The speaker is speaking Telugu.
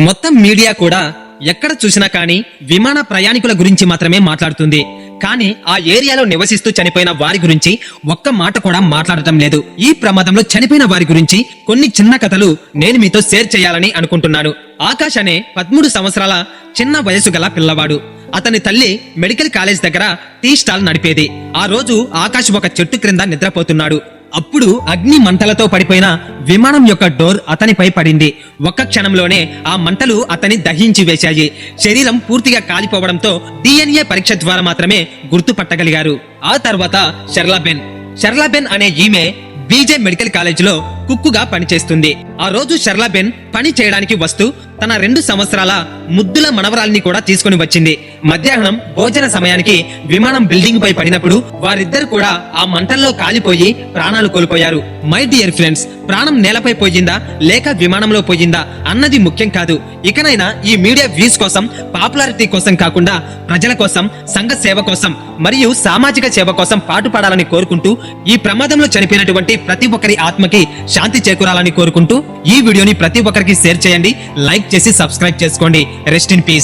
మొత్తం మీడియా కూడా ఎక్కడ చూసినా కానీ విమాన ప్రయాణికుల గురించి మాత్రమే మాట్లాడుతుంది. కానీ ఆ ఏరియాలో నివసిస్తూ చనిపోయిన వారి గురించి ఒక్క మాట కూడా మాట్లాడటం లేదు. ఈ ప్రమాదంలో చనిపోయిన వారి గురించి కొన్ని చిన్న కథలు నేను మీతో షేర్ చేయాలని అనుకుంటున్నాను. ఆకాష్ అనే 13 సంవత్సరాల చిన్న వయసు గల పిల్లవాడు. అతని తల్లి మెడికల్ కాలేజ్ దగ్గర టీ స్టాల్ నడిపేది. ఆ రోజు ఆకాష్ ఒక చెట్టు క్రింద నిద్రపోతున్నాడు. అప్పుడు అగ్ని మంటలతో పడిపోయిన విమానం యొక్క డోర్ అతనిపై పడింది. ఒక్క క్షణంలోనే ఆ మంటలు అతని దహించి వేశాయి. శరీరం పూర్తిగా కాలిపోవడంతో DNA పరీక్ష ద్వారా మాత్రమే గుర్తుపట్టగలిగారు. ఆ తర్వాత షర్లాబెన్ అనే ఈమె బీజే మెడికల్ కాలేజ్ లో కుక్కుగా పనిచేస్తుంది. ఆ రోజు షర్లాబెన్ పని చేయడానికి వస్తూ తన 2 సంవత్సరాల ముద్దుల మనవరాల్ని కూడా తీసుకుని వచ్చింది. మధ్యాహ్నం భోజన సమయానికి విమానం బిల్డింగ్ పై పడినప్పుడు వారిద్దరు కూడా ఆ మంటల్లో కాలిపోయి ప్రాణాలు కోల్పోయారు. మై డియర్ ఫ్రెండ్స్, ప్రాణం నేలపై పోయిందా లేక విమానంలో పోయిందా అన్నది ముఖ్యం కాదు. ఇకనైనా ఈ మీడియా వ్యూస్ కోసం, పాపులారిటీ కోసం కాకుండా ప్రజల కోసం, సంఘ సేవ కోసం మరియు సామాజిక సేవ కోసం పాటుపడాలని కోరుకుంటూ ఈ ప్రమాదంలో చనిపోయినటువంటి ప్రతి ఒక్కరి ఆత్మకి శాంతి చేకూరాలని కోరుకుంటూ ఈ వీడియోని ప్రతి ఒక్కరికి షేర్ చేయండి, లైక్ చేసి సబ్స్క్రైబ్ చేసుకోండి. Rest in peace.